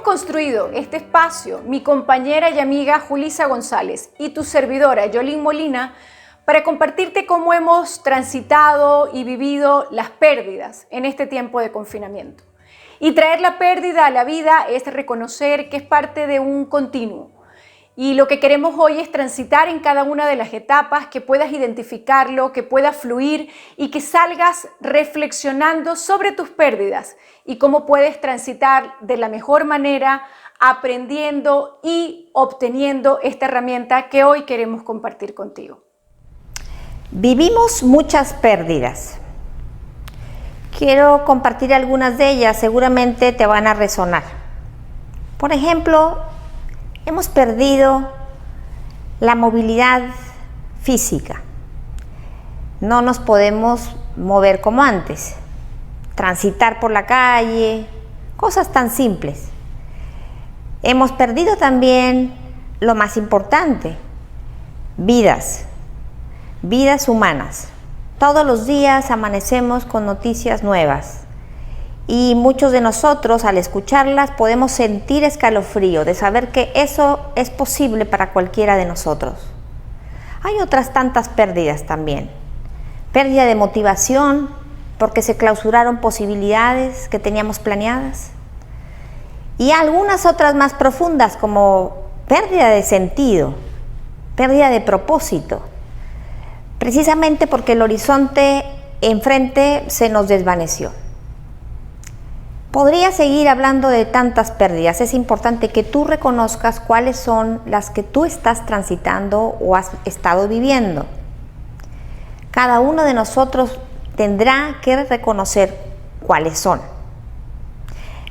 construido este espacio, mi compañera y amiga Julisa González y tu servidora Yolín Molina, para compartirte cómo hemos transitado y vivido las pérdidas en este tiempo de confinamiento. Y traer la pérdida a la vida es reconocer que es parte de un continuo. Y lo que queremos hoy es transitar en cada una de las etapas, que puedas identificarlo, que pueda fluir y que salgas reflexionando sobre tus pérdidas y cómo puedes transitar de la mejor manera, aprendiendo y obteniendo esta herramienta que hoy queremos compartir contigo. Vivimos muchas pérdidas. Quiero compartir algunas de ellas, seguramente te van a resonar. Por ejemplo, hemos perdido la movilidad física. No nos podemos mover como antes, transitar por la calle, cosas tan simples. Hemos perdido también lo más importante, vidas humanas. Todos los días amanecemos con noticias nuevas. Y muchos de nosotros, al escucharlas, podemos sentir escalofrío de saber que eso es posible para cualquiera de nosotros. Hay otras tantas pérdidas también. Pérdida de motivación porque se clausuraron posibilidades que teníamos planeadas. Y algunas otras más profundas, como pérdida de sentido, pérdida de propósito. Precisamente porque el horizonte enfrente se nos desvaneció. Podría seguir hablando de tantas pérdidas. Es importante que tú reconozcas cuáles son las que tú estás transitando o has estado viviendo. Cada uno de nosotros tendrá que reconocer cuáles son.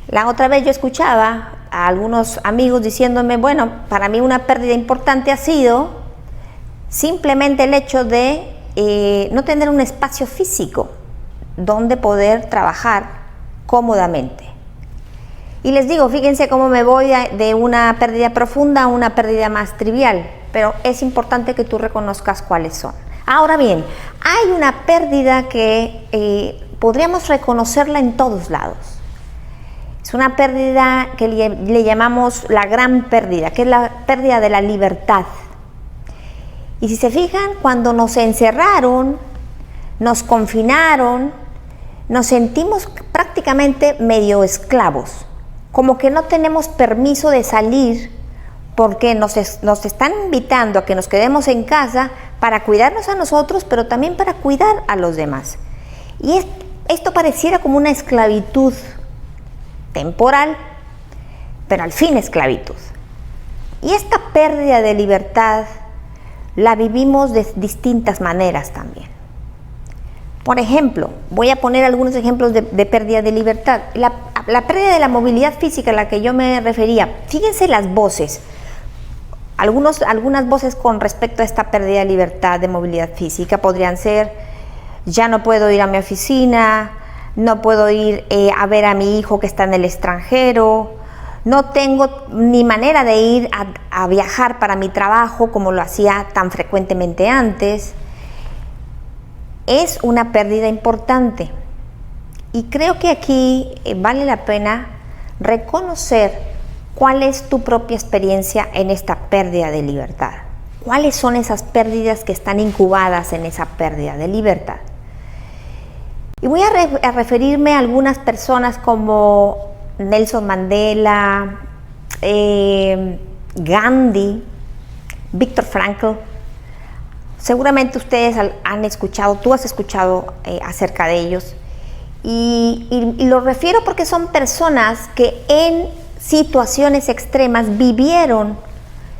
La otra vez yo escuchaba a algunos amigos diciéndome, bueno, para mí una pérdida importante ha sido simplemente el hecho de no tener un espacio físico donde poder trabajar cómodamente. Y les digo, fíjense cómo me voy de una pérdida profunda a una pérdida más trivial, pero es importante que tú reconozcas cuáles son. Ahora bien, hay una pérdida que podríamos reconocerla en todos lados. Es una pérdida que le llamamos la gran pérdida, que es la pérdida de la libertad. Y si se fijan, cuando nos encerraron, nos confinaron, nos sentimos prácticamente medio esclavos, como que no tenemos permiso de salir porque nos están invitando a que nos quedemos en casa para cuidarnos a nosotros, pero también para cuidar a los demás. Y esto pareciera como una esclavitud temporal, pero al fin esclavitud. Y esta pérdida de libertad la vivimos de distintas maneras también. Por ejemplo, voy a poner algunos ejemplos de pérdida de libertad. La pérdida de la movilidad física a la que yo me refería. Fíjense las voces. Algunas voces con respecto a esta pérdida de libertad de movilidad física podrían ser: ya no puedo ir a mi oficina, no puedo ir a ver a mi hijo que está en el extranjero, no tengo ni manera de ir a viajar para mi trabajo como lo hacía tan frecuentemente antes. Es una pérdida importante y creo que aquí vale la pena reconocer cuál es tu propia experiencia en esta pérdida de libertad. ¿Cuáles son esas pérdidas que están incubadas en esa pérdida de libertad? Y voy a referirme a algunas personas como Nelson Mandela, Gandhi, Viktor Frankl. Seguramente ustedes han escuchado, tú has escuchado acerca de ellos. Y lo refiero porque son personas que en situaciones extremas vivieron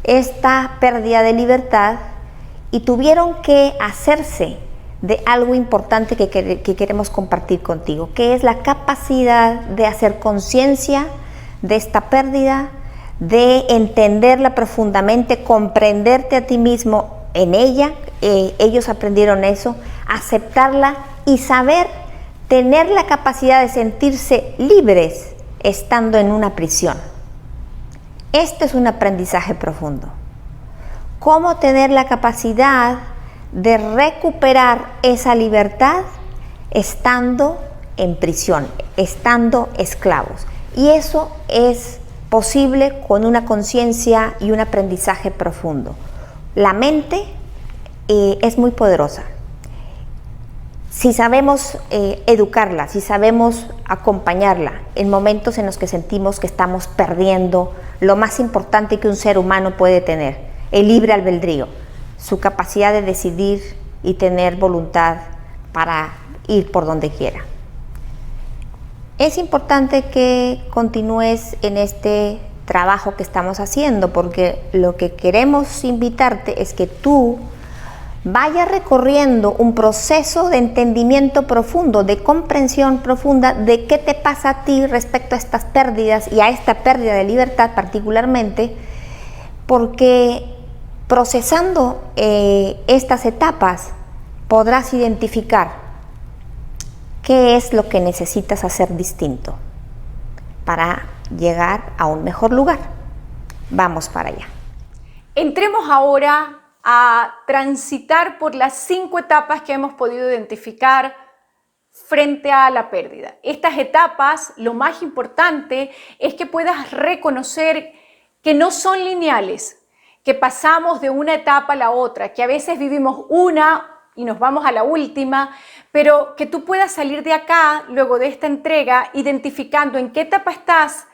esta pérdida de libertad y tuvieron que hacerse de algo importante que queremos compartir contigo, que es la capacidad de hacer conciencia de esta pérdida, de entenderla profundamente, comprenderte a ti mismo en ella. Ellos aprendieron eso, aceptarla y saber tener la capacidad de sentirse libres estando en una prisión. Este es un aprendizaje profundo. ¿Cómo tener la capacidad de recuperar esa libertad estando en prisión, estando esclavos? Y eso es posible con una conciencia y un aprendizaje profundo. La mente es muy poderosa. Si sabemos educarla, si sabemos acompañarla en momentos en los que sentimos que estamos perdiendo lo más importante que un ser humano puede tener, el libre albedrío, su capacidad de decidir y tener voluntad para ir por donde quiera. Es importante que continúes en este trabajo que estamos haciendo, porque lo que queremos invitarte es que tú vayas recorriendo un proceso de entendimiento profundo, de comprensión profunda de qué te pasa a ti respecto a estas pérdidas y a esta pérdida de libertad particularmente, porque procesando estas etapas podrás identificar qué es lo que necesitas hacer distinto para llegar a un mejor lugar. Vamos para allá. Entremos ahora a transitar por las 5 etapas que hemos podido identificar frente a la pérdida. Estas etapas, lo más importante es que puedas reconocer que no son lineales, que pasamos de una etapa a la otra, que a veces vivimos una y nos vamos a la última, pero que tú puedas salir de acá, luego de esta entrega, identificando en qué etapa estás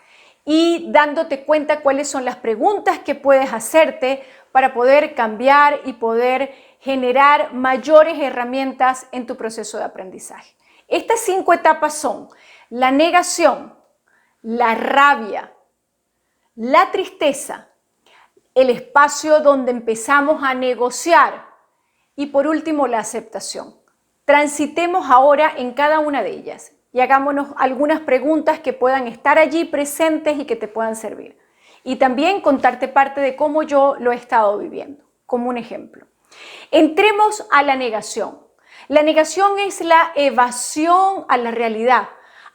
y dándote cuenta cuáles son las preguntas que puedes hacerte para poder cambiar y poder generar mayores herramientas en tu proceso de aprendizaje. Estas 5 etapas son la negación, la rabia, la tristeza, el espacio donde empezamos a negociar y por último la aceptación. Transitemos ahora en cada una de ellas y hagámonos algunas preguntas que puedan estar allí presentes y que te puedan servir. Y también contarte parte de cómo yo lo he estado viviendo, como un ejemplo. Entremos a la negación. La negación es la evasión a la realidad,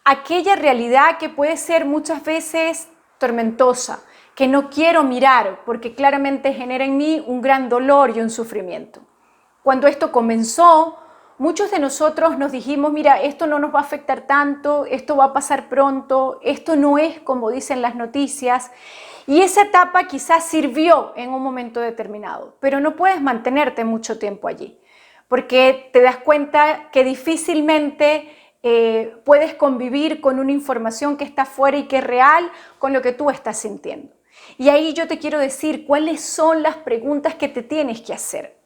aquella realidad que puede ser muchas veces tormentosa, que no quiero mirar porque claramente genera en mí un gran dolor y un sufrimiento. Cuando esto comenzó, muchos de nosotros nos dijimos, mira, esto no nos va a afectar tanto, esto va a pasar pronto, esto no es como dicen las noticias. Y esa etapa quizás sirvió en un momento determinado, pero no puedes mantenerte mucho tiempo allí, porque te das cuenta que difícilmente puedes convivir con una información que está fuera y que es real con lo que tú estás sintiendo. Y ahí yo te quiero decir cuáles son las preguntas que te tienes que hacer.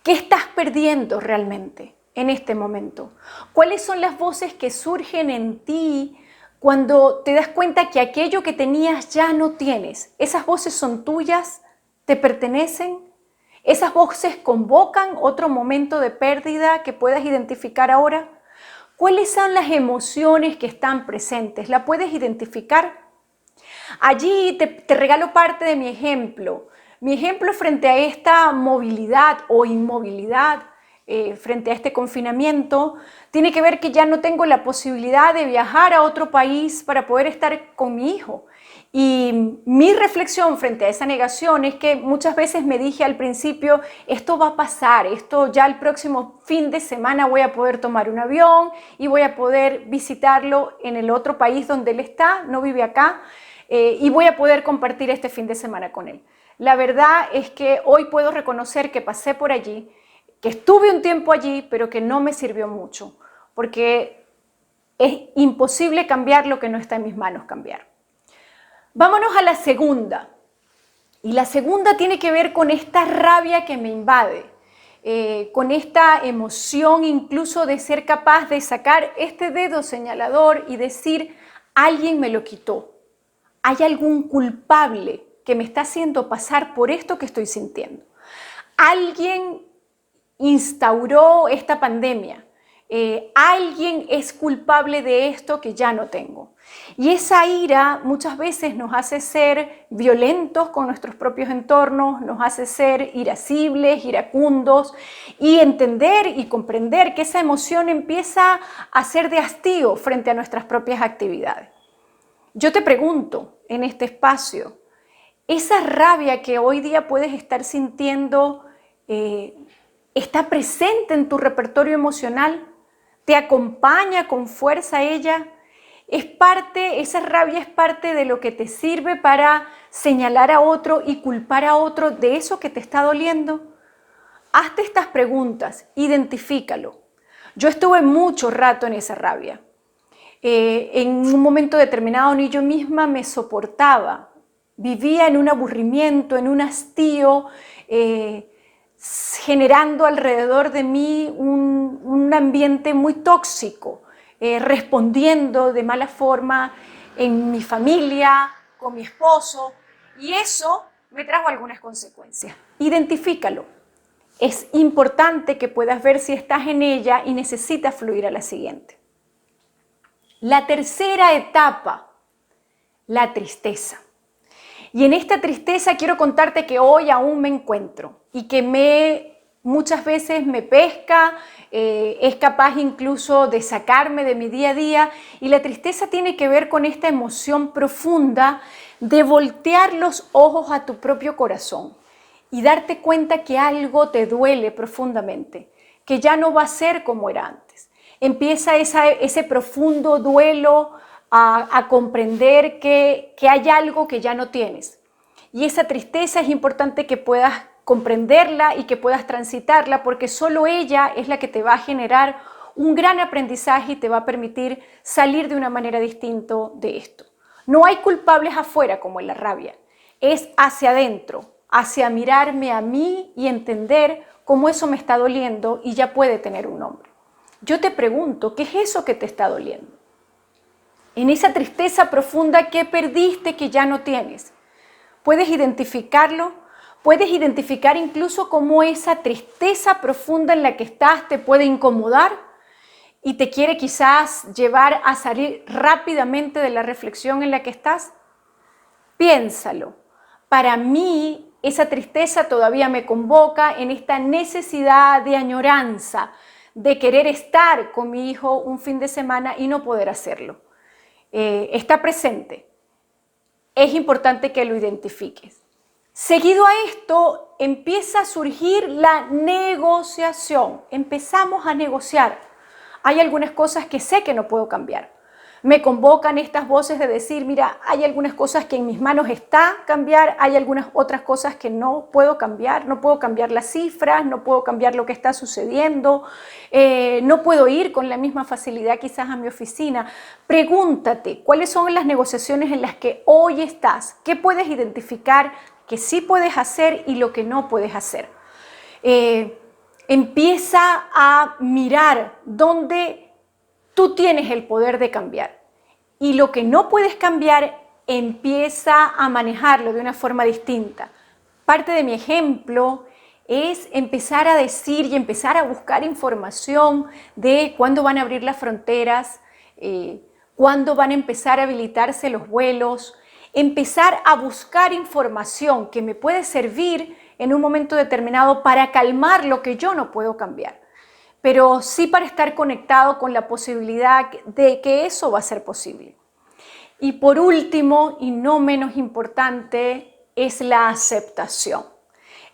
¿Qué estás perdiendo realmente en este momento? ¿Cuáles son las voces que surgen en ti cuando te das cuenta que aquello que tenías ya no tienes? ¿Esas voces son tuyas? ¿Te pertenecen? ¿Esas voces convocan otro momento de pérdida que puedas identificar ahora? ¿Cuáles son las emociones que están presentes? ¿La puedes identificar? Allí te regalo parte de mi ejemplo. Mi ejemplo frente a esta movilidad o inmovilidad, frente a este confinamiento, tiene que ver que ya no tengo la posibilidad de viajar a otro país para poder estar con mi hijo. Y mi reflexión frente a esa negación es que muchas veces me dije al principio, esto va a pasar, esto ya el próximo fin de semana voy a poder tomar un avión y voy a poder visitarlo en el otro país donde él está, no vive acá, y voy a poder compartir este fin de semana con él. La verdad es que hoy puedo reconocer que pasé por allí, que estuve un tiempo allí, pero que no me sirvió mucho, porque es imposible cambiar lo que no está en mis manos cambiar. Vámonos a la segunda. Y la segunda tiene que ver con esta rabia que me invade, con esta emoción incluso de ser capaz de sacar este dedo señalador y decir, alguien me lo quitó. Hay algún culpable que me está haciendo pasar por esto que estoy sintiendo. Alguien instauró esta pandemia. Alguien es culpable de esto que ya no tengo. Y esa ira muchas veces nos hace ser violentos con nuestros propios entornos, nos hace ser irascibles, iracundos y entender y comprender que esa emoción empieza a ser de hastío frente a nuestras propias actividades. Yo te pregunto en este espacio, esa rabia que hoy día puedes estar sintiendo está presente en tu repertorio emocional, te acompaña con fuerza ella Esa rabia es parte de lo que te sirve para señalar a otro y culpar a otro de eso que te está doliendo. Hazte estas preguntas, identifícalo. Yo estuve mucho rato en esa rabia. En un momento determinado ni yo misma me soportaba. Vivía en un aburrimiento, en un hastío, generando alrededor de mí un ambiente muy tóxico, respondiendo de mala forma en mi familia, con mi esposo, y eso me trajo algunas consecuencias. Identifícalo. Es importante que puedas ver si estás en ella y necesitas fluir a la siguiente. La tercera etapa, la tristeza. Y en esta tristeza quiero contarte que hoy aún me encuentro y que muchas veces me pesca, es capaz incluso de sacarme de mi día a día. Y la tristeza tiene que ver con esta emoción profunda de voltear los ojos a tu propio corazón y darte cuenta que algo te duele profundamente, que ya no va a ser como era antes. Empieza ese profundo duelo a comprender que hay algo que ya no tienes. Y esa tristeza es importante que puedas comprenderla y que puedas transitarla, porque solo ella es la que te va a generar un gran aprendizaje y te va a permitir salir de una manera distinta de esto. No hay culpables afuera como en la rabia, es hacia adentro, hacia mirarme a mí y entender cómo eso me está doliendo y ya puede tener un nombre. Yo te pregunto, ¿qué es eso que te está doliendo? En esa tristeza profunda, ¿qué perdiste que ya no tienes? ¿Puedes identificarlo? ¿Puedes identificar incluso cómo esa tristeza profunda en la que estás te puede incomodar y te quiere quizás llevar a salir rápidamente de la reflexión en la que estás? Piénsalo. Para mí, esa tristeza todavía me convoca en esta necesidad de añoranza, de querer estar con mi hijo un fin de semana y no poder hacerlo. Está presente. Es importante que lo identifiques. Seguido a esto, empieza a surgir la negociación. Empezamos a negociar. Hay algunas cosas que sé que no puedo cambiar. Me convocan estas voces de decir, mira, hay algunas cosas que en mis manos está cambiar, hay algunas otras cosas que no puedo cambiar las cifras, no puedo cambiar lo que está sucediendo, no puedo ir con la misma facilidad quizás a mi oficina. Pregúntate, ¿cuáles son las negociaciones en las que hoy estás? ¿Qué puedes identificar que sí puedes hacer y lo que no puedes hacer? Empieza a mirar dónde tú tienes el poder de cambiar y lo que no puedes cambiar, empieza a manejarlo de una forma distinta. Parte de mi ejemplo es empezar a decir y empezar a buscar información de cuándo van a abrir las fronteras, cuándo van a empezar a habilitarse los vuelos, empezar a buscar información que me puede servir en un momento determinado para calmar lo que yo no puedo cambiar, pero sí para estar conectado con la posibilidad de que eso va a ser posible. Y por último, y no menos importante, es la aceptación.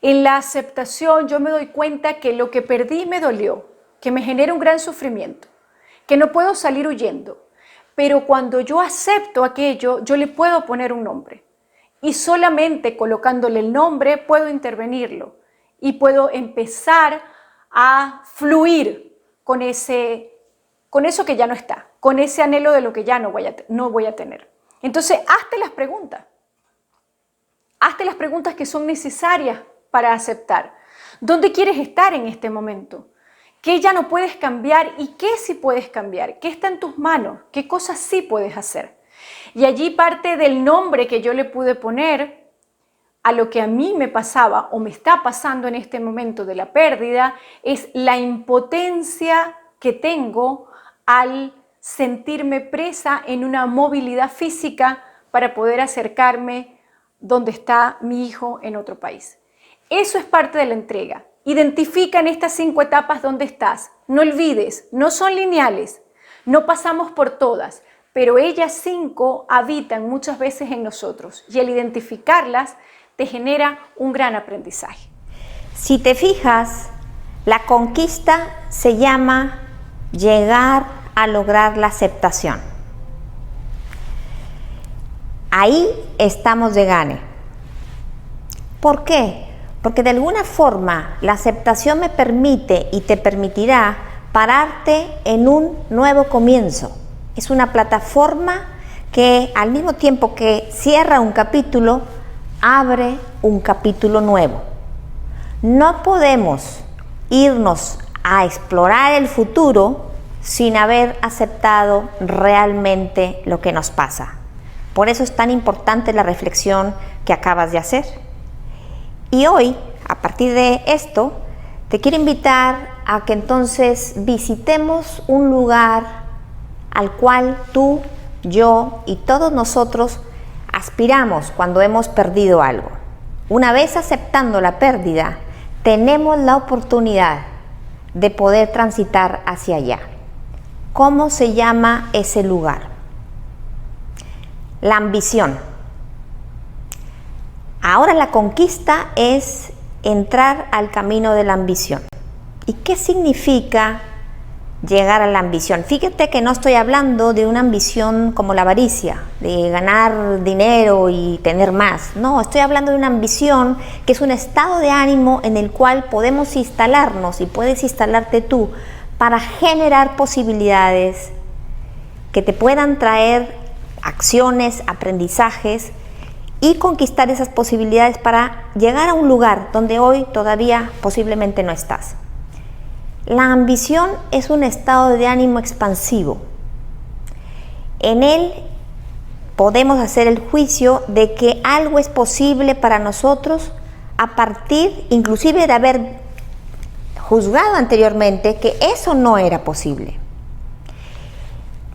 En la aceptación yo me doy cuenta que lo que perdí me dolió, que me genera un gran sufrimiento, que no puedo salir huyendo, pero cuando yo acepto aquello, yo le puedo poner un nombre. Y solamente colocándole el nombre puedo intervenirlo y puedo empezar a fluir con eso que ya no está, con ese anhelo de lo que ya no voy a tener. Entonces, hazte las preguntas que son necesarias para aceptar. ¿Dónde quieres estar en este momento? ¿Qué ya no puedes cambiar y qué sí puedes cambiar? ¿Qué está en tus manos? ¿Qué cosas sí puedes hacer? Y allí parte del nombre que yo le pude poner a lo que a mí me pasaba o me está pasando en este momento de la pérdida es la impotencia que tengo al sentirme presa en una movilidad física para poder acercarme donde está mi hijo en otro país. Eso es parte de la entrega. Identifica en estas 5 etapas dónde estás. No olvides, no son lineales, no pasamos por todas, pero ellas 5 habitan muchas veces en nosotros y al identificarlas te genera un gran aprendizaje. Si te fijas, la conquista se llama llegar a lograr la aceptación. ahí estamos de gane. ¿Por qué? Porque de alguna forma la aceptación me permite y te permitirá pararte en un nuevo comienzo. Es una plataforma que al mismo tiempo que cierra un capítulo, abre un capítulo nuevo. No podemos irnos a explorar el futuro sin haber aceptado realmente lo que nos pasa. Por eso es tan importante la reflexión que acabas de hacer. Y hoy, a partir de esto, te quiero invitar a que entonces visitemos un lugar al cual tú, yo y todos nosotros aspiramos cuando hemos perdido algo. Una vez aceptando la pérdida, tenemos la oportunidad de poder transitar hacia allá. ¿Cómo se llama ese lugar? La ambición. Ahora la conquista es entrar al camino de la ambición. ¿Y qué significa llegar a la ambición? Fíjate que no estoy hablando de una ambición como la avaricia, de ganar dinero y tener más. No, estoy hablando de una ambición que es un estado de ánimo en el cual podemos instalarnos y puedes instalarte tú para generar posibilidades que te puedan traer acciones, aprendizajes y conquistar esas posibilidades para llegar a un lugar donde hoy todavía posiblemente no estás. La ambición es un estado de ánimo expansivo. En él podemos hacer el juicio de que algo es posible para nosotros a partir inclusive de haber juzgado anteriormente que eso no era posible.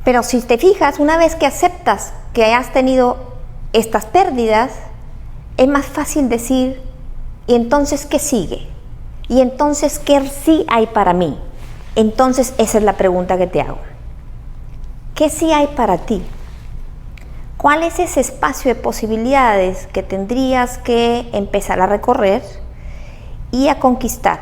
Pero si te fijas, una vez que aceptas que has tenido estas pérdidas, es más fácil decir, ¿y entonces qué sigue? ¿Y entonces qué sí hay para mí? Entonces esa es la pregunta que te hago. ¿Qué sí hay para ti? ¿Cuál es ese espacio de posibilidades que tendrías que empezar a recorrer y a conquistar?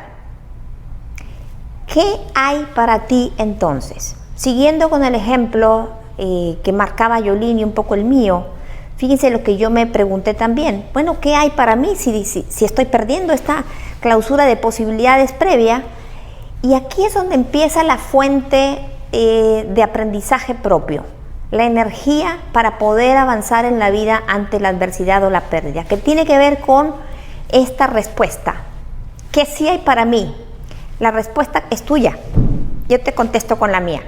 ¿Qué hay para ti entonces? Siguiendo con el ejemplo que marcaba Yolín y un poco el mío, fíjense lo que yo me pregunté también. Bueno, ¿qué hay para mí si estoy perdiendo esta clausura de posibilidades previa? Y aquí es donde empieza la fuente de aprendizaje propio, la energía para poder avanzar en la vida ante la adversidad o la pérdida, que tiene que ver con esta respuesta. ¿Qué sí hay para mí? La respuesta es tuya. Yo te contesto con la mía.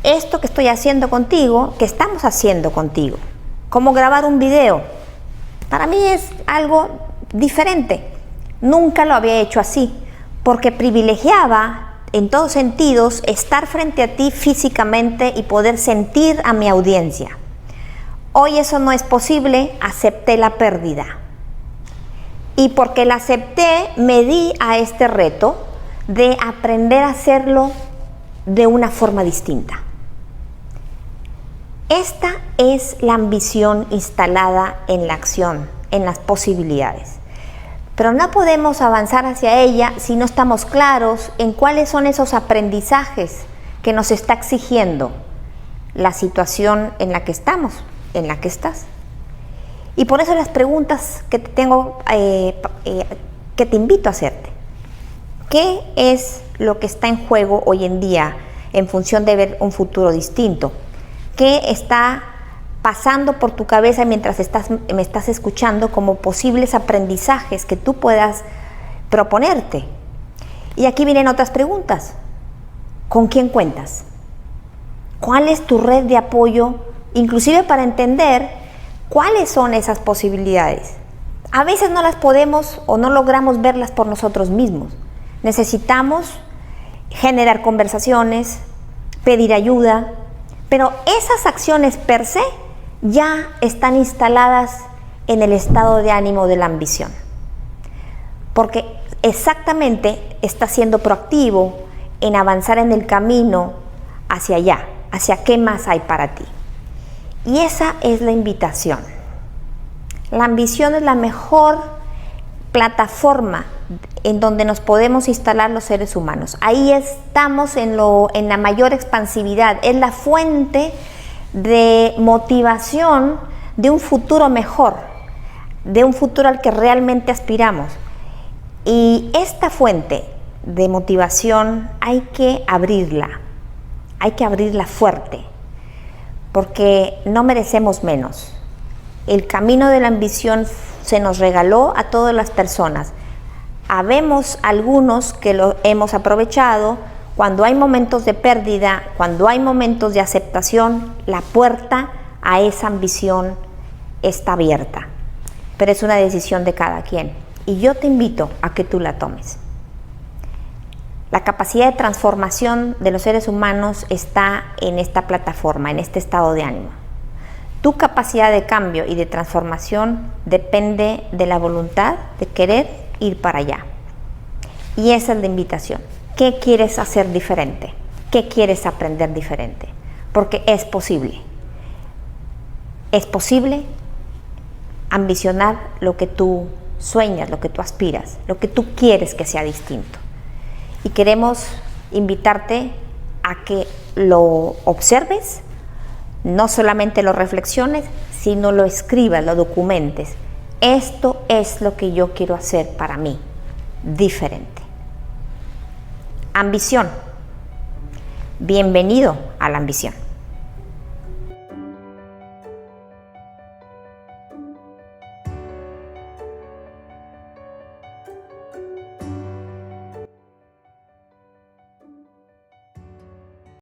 Esto que estoy haciendo contigo, que estamos haciendo contigo, como grabar un video, para mí es algo diferente. Nunca lo había hecho así, porque privilegiaba en todos sentidos estar frente a ti físicamente y poder sentir a mi audiencia. Hoy eso no es posible, acepté la pérdida. Y porque la acepté, me di a este reto de aprender a hacerlo de una forma distinta. Esta es la ambición instalada en la acción, en las posibilidades. Pero no podemos avanzar hacia ella si no estamos claros en cuáles son esos aprendizajes que nos está exigiendo la situación en la que estamos, en la que estás. Y por eso las preguntas que te tengo, que te invito a hacerte. ¿Qué es lo que está en juego hoy en día en función de ver un futuro distinto? ¿Qué está pasando por tu cabeza mientras me estás escuchando como posibles aprendizajes que tú puedas proponerte? Y aquí vienen otras preguntas. ¿Con quién cuentas? ¿Cuál es tu red de apoyo? Inclusive para entender cuáles son esas posibilidades. A veces no las podemos o no logramos verlas por nosotros mismos. Necesitamos generar conversaciones, pedir ayuda, pero esas acciones per se ya están instaladas en el estado de ánimo de la ambición. Porque exactamente estás siendo proactivo en avanzar en el camino hacia allá, hacia qué más hay para ti. Y esa es la invitación. La ambición es la mejor plataforma en donde nos podemos instalar los seres humanos. Ahí estamos en la mayor expansividad, es la fuente de motivación de un futuro mejor, de un futuro al que realmente aspiramos. Y esta fuente de motivación hay que abrirla fuerte, porque no merecemos menos. El camino de la ambición se nos regaló a todas las personas. Habemos algunos que lo hemos aprovechado. Cuando hay momentos de pérdida, cuando hay momentos de aceptación, la puerta a esa ambición está abierta. Pero es una decisión de cada quien. Y yo te invito a que tú la tomes. La capacidad de transformación de los seres humanos está en esta plataforma, en este estado de ánimo. Tu capacidad de cambio y de transformación depende de la voluntad de querer ir para allá. Y esa es la invitación. ¿Qué quieres hacer diferente? ¿Qué quieres aprender diferente? Porque es posible. Es posible ambicionar lo que tú sueñas, lo que tú aspiras, lo que tú quieres que sea distinto. Y queremos invitarte a que lo observes, no solamente lo reflexiones, sino lo escribas, lo documentes. Esto es lo que yo quiero hacer para mí, diferente. Ambición. Bienvenido a la ambición.